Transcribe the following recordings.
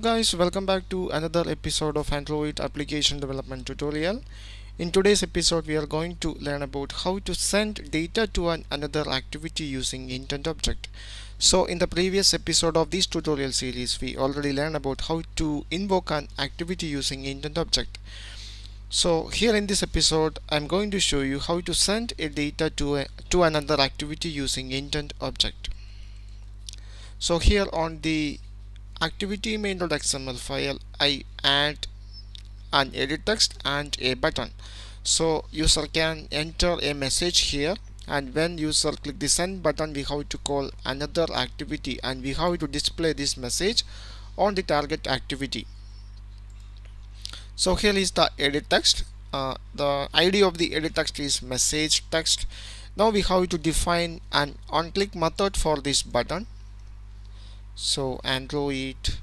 Guys, welcome back to another episode of Android application development tutorial. In today's episode we are going to learn about how to send data to another activity using intent object. So in the previous episode of this tutorial series we already learned about how to invoke an activity using intent object. So here in this episode I'm going to show you how to send a data to another activity using intent object. So here on the activity main.xml file I add an edit text and a button, so user can enter a message here, and when user click the send button we have to call another activity and we have to display this message on the target activity. So here is the edit text. The ID of the edit text is message text. Now we have to define an on click method for this button. So Android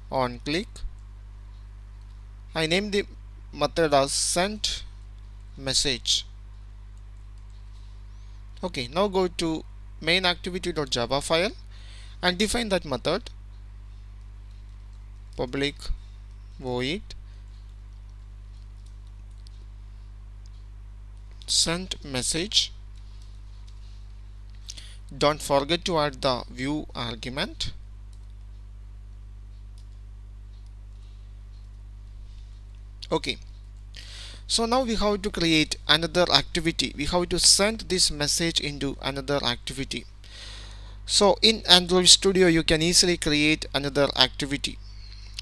on click, I name the method as send message. Okay, now go to main activity.java file and define that method, public void send message. Don't forget to add the view argument. Okay, so now we have to create another activity. We have to send this message into another activity. So in Android Studio you can easily create another activity.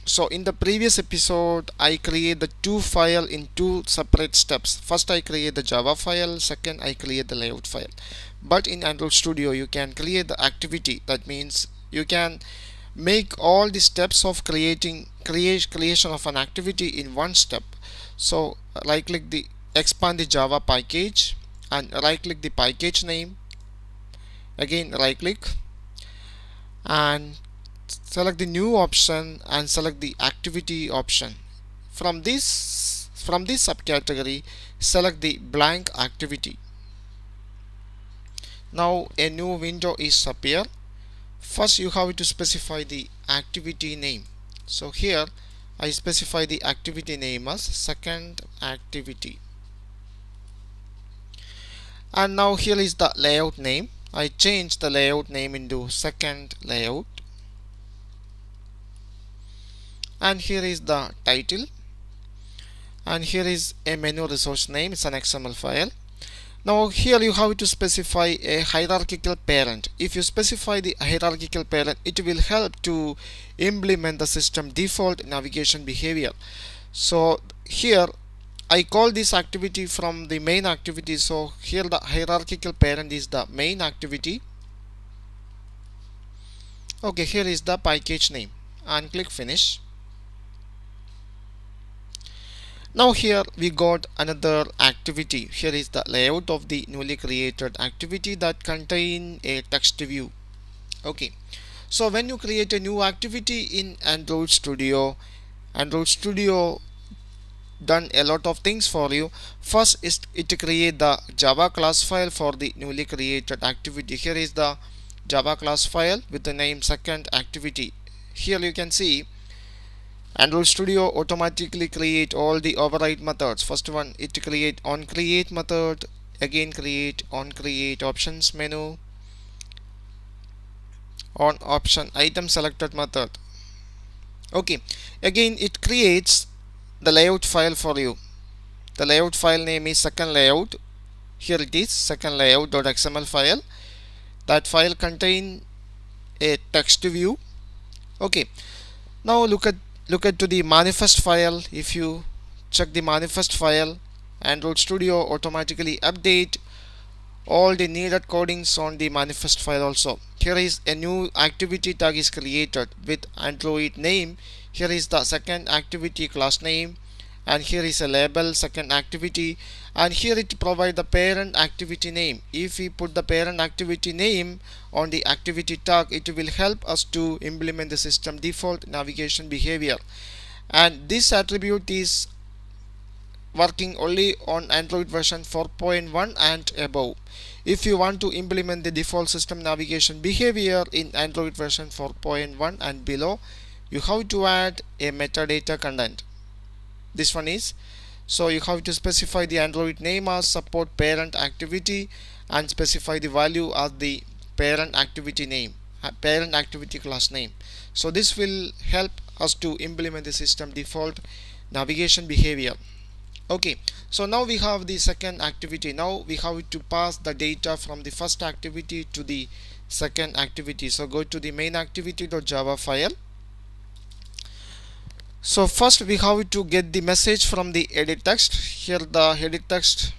So in the previous episode I create the two file in two separate steps. First I create the Java file, second I create the layout file. But in Android Studio you can create the activity. That means you can make all the steps of creation of an activity in one step. So right click the expand the Java package and right click the package name, again right click and select the new option and select the activity option. From this subcategory select the blank activity. Now a new window is appear. First you have to specify the activity name. So here I specify the activity name as second activity. And now here is the layout name. I change the layout name into second layout. And here is the title, and here is a menu resource name. It's an XML file. Now here you have to specify a hierarchical parent. If you specify the hierarchical parent, it will help to implement the system default navigation behavior. So here I call this activity from the main activity. So here the hierarchical parent is the main activity. Okay, here is the package name and click finish. Now here we got another activity. Here is the layout of the newly created activity that contain a text view. Okay, so when you create a new activity in Android Studio done a lot of things for you. First is it create the Java class file for the newly created activity. Here is the Java class file with the name second activity. Here you can see Android Studio automatically create all the override methods. First one, it create on create method, again create on create options menu, on option item selected method. Okay, again it creates the layout file for you. The layout file name is second layout. Here it is, second layout.xml file. That file contain a text view. Okay, now look at to the manifest file. If you check the manifest file, Android Studio automatically update all the needed codings on the manifest file also. Here is a new activity tag is created with Android name. Here is the second activity class name, and here is a label second activity, and here it provide the parent activity name. If we put the parent activity name on the activity tag, it will help us to implement the system default navigation behavior, and this attribute is working only on Android version 4.1 and above. If you want to implement the default system navigation behavior in Android version 4.1 and below, you have to add a metadata content. This one is, so you have to specify the Android name as support parent activity and specify the value as the parent activity name, parent activity class name. So this will help us to implement the system default navigation behavior. Okay, so now we have the second activity. Now we have to pass the data from the first activity to the second activity. So go to the main activity.java file. So first we have to get the message from the edit text. Here the edit text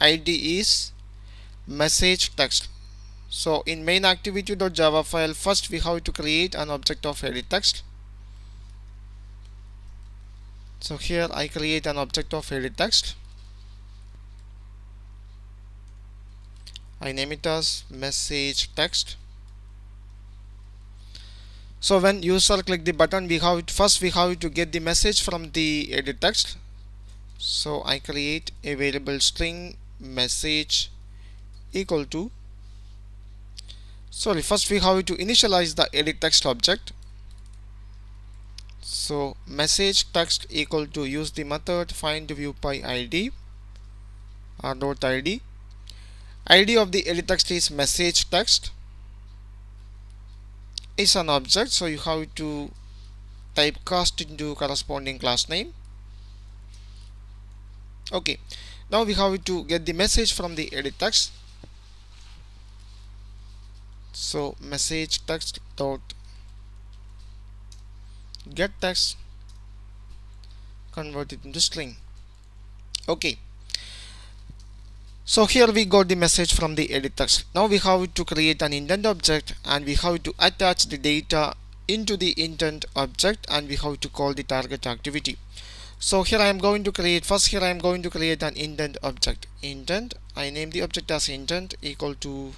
ID is message text. So in main activity.java file, first we have to create an object of edit text. So here I create an object of edit text. I name it as message text. So when user click the button, we have to get the message from the edit text. So I create a variable string message equal to, first we have to initialize the edit text object. So message text equal to, use the method find view by id or dot id. ID of the edit text is message text, is an object, so you have to typecast into corresponding class name. Okay, now we have to get the message from the edit text. So message text dot get text, convert it into string. Okay, so here we got the message from the edit text. Now we have to create an intent object and we have to attach the data into the intent object and we have to call the target activity. So here I am going to create, an intent object. Intent, I name the object as intent equal to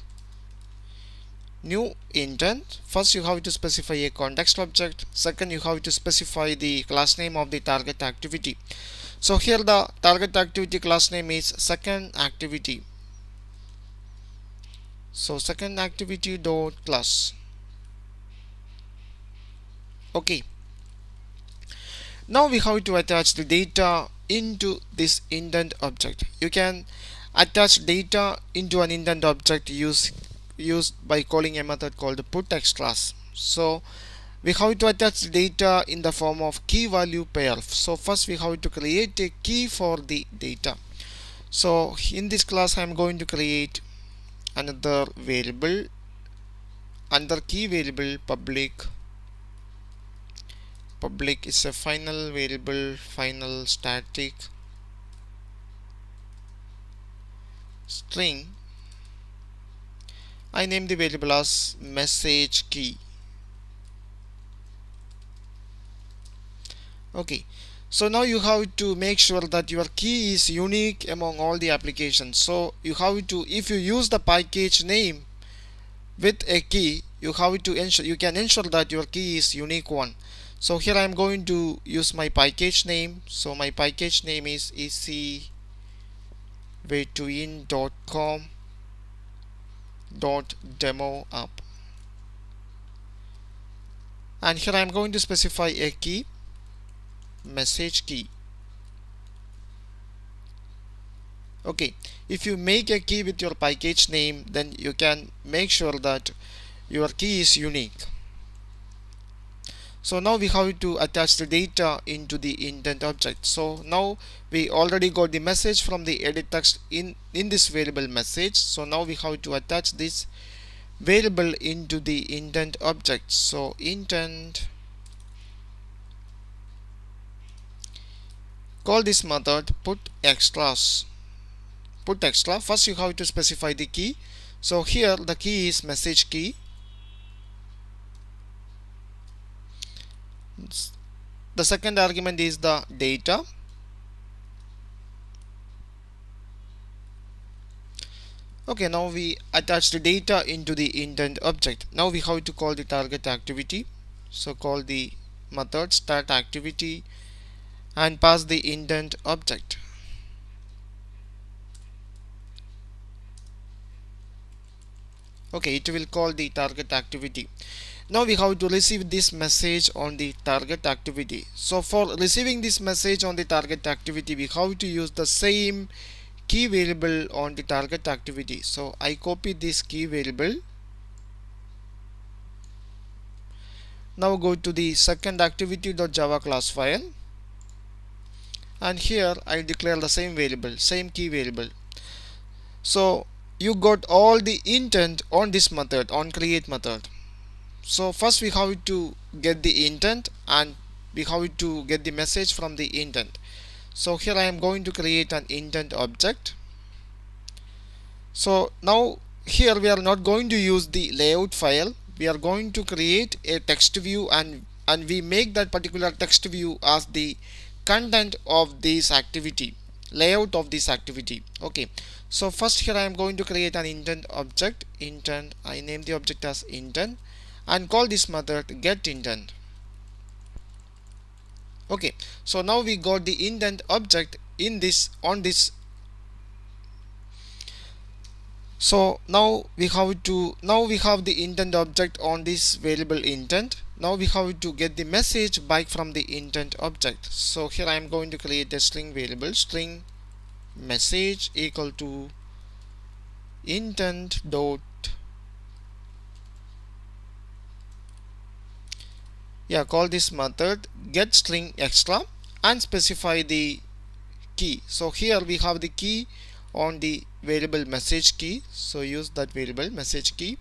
new intent. First you have to specify a context object. Second you have to specify the class name of the target activity. So here the target activity class name is second activity. So second activity dot class. Okay, now we have to attach the data into this intent object. You can attach data into an intent object used by calling a method called putExtras. So we have to attach the data in the form of key value pair. So first we have to create a key for the data. So in this class I am going to create another variable under key variable public is a final variable, final static string. I name the variable as message key. Okay, so now you have to make sure that your key is unique among all the applications. So you have to, if you use the package name with a key, you can ensure that your key is unique one. So here I am going to use my package name. So my package name is ecwaytoin.com.demo app, and here I am going to specify a key, message key. Okay, if you make a key with your package name, then you can make sure that your key is unique. So now we have to attach the data into the intent object. So now we already got the message from the edit text in this variable message. So now we have to attach this variable into the intent object. So intent, call this method putExtras. First you have to specify the key. So here the key is message key. The second argument is the data. Okay, now we attach the data into the intent object. Now we have to call the target activity. So call the method start activity and pass the intent object. Okay, it will call the target activity. Now we have to receive this message on the target activity. So for receiving this message on the target activity, we have to use the same key variable on the target activity. So I copy this key variable. Now go to the second activity.java class file, and here I declare the same variable, same key variable. So you got all the intent on this method, on create method. So first we have to get the intent, and we have to get the message from the intent. So here I am going to create an intent object. So now here we are not going to use the layout file. We are going to create a text view, and we make that particular text view as the content of this activity, layout of this activity. Okay, so first here I am going to create an intent object. Intent, I name the object as intent, and call this method get intent. Okay, so now we got the intent object in this, on this. So now we have the intent object on this variable intent. Now we have to get the message back from the intent object. So here I am going to create a string variable, string message equal to intent dot, call this method get string extra, and specify the key. So here we have the key on the variable message key, so use that variable message key.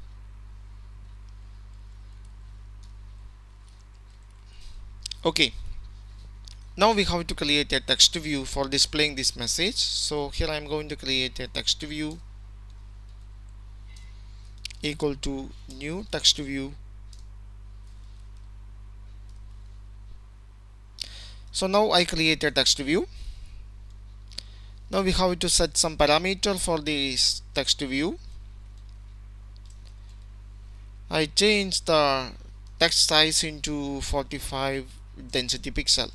Okay, now we have to create a text view for displaying this message. So here I am going to create a text view equal to new text view. So now I create a text view. Now we have to set some parameter for this text view. I change the text size into 45 density pixel.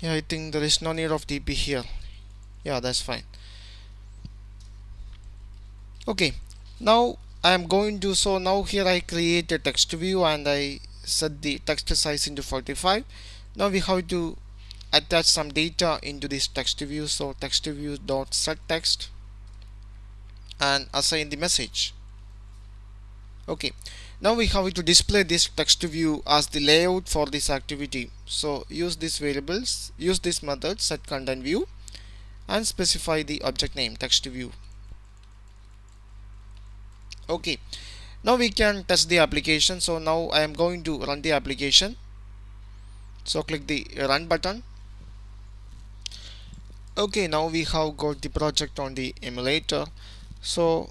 I think there is no need of DP here. That's fine. Okay, now I am going to, so now here I create a text view and I set the text size into 45. Now we have to attach some data into this text view. So text view dot set text and assign the message. Okay, now we have to display this text view as the layout for this activity. So use these variables, use this method set content view, and specify the object name text view. Okay, now we can test the application. So now I am going to run the application. So click the run button. Okay, now we have got the project on the emulator. So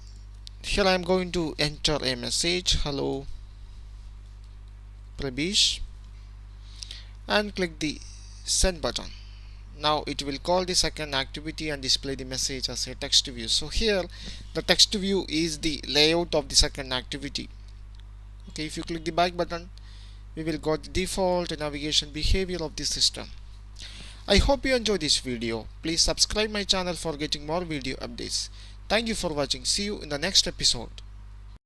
here I am going to enter a message, hello Prabish, and click the send button. Now it will call the second activity and display the message as a text view. So here the text view is the layout of the second activity. Okay, if you click the back button, we will got the default navigation behavior of the system. I hope you enjoyed this video. Please subscribe my channel for getting more video updates. Thank you for watching. See you in the next episode.